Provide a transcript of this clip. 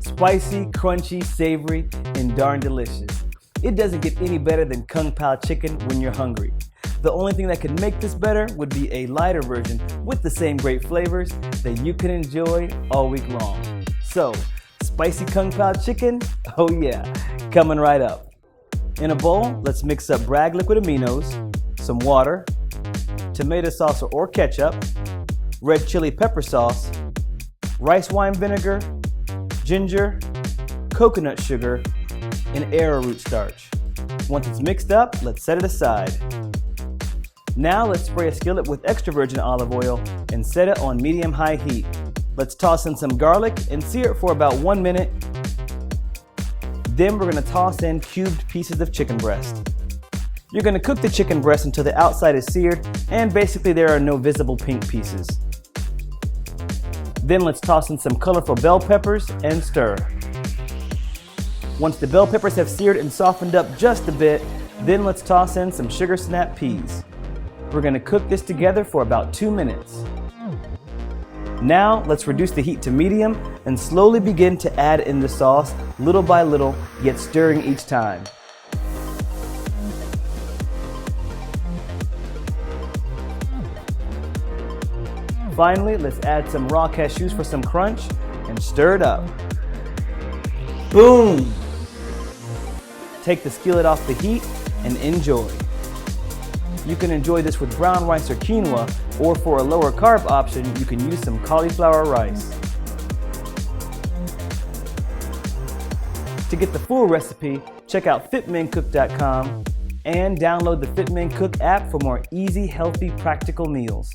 Spicy, crunchy, savory, and darn delicious. It doesn't get any better than Kung Pao chicken when you're hungry. The only thing that could make this better would be a lighter version with the same great flavors that you can enjoy all week long. So, spicy Kung Pao chicken? Oh yeah, coming right up. In a bowl, let's mix up Bragg liquid aminos, some water, tomato sauce or ketchup, red chili pepper sauce, rice wine vinegar, ginger, coconut sugar, and arrowroot starch. Once it's mixed up, let's set it aside. Now let's spray a skillet with extra virgin olive oil and set it on medium-high heat. Let's toss in some garlic and sear it for about 1 minute. Then we're going to toss in cubed pieces of chicken breast. You're going to cook the chicken breast until the outside is seared and basically there are no visible pink pieces. Then let's toss in some colorful bell peppers and stir. Once the bell peppers have seared and softened up just a bit, then let's toss in some sugar snap peas. We're going to cook this together for about 2 minutes. Now let's reduce the heat to medium and slowly begin to add in the sauce little by little, yet stirring each time. Finally, let's add some raw cashews for some crunch and stir it up. Boom! Take the skillet off the heat and enjoy. You can enjoy this with brown rice or quinoa, or for a lower carb option, you can use some cauliflower rice. To get the full recipe, check out fitmencook.com and download the Fit Men Cook app for more easy, healthy, practical meals.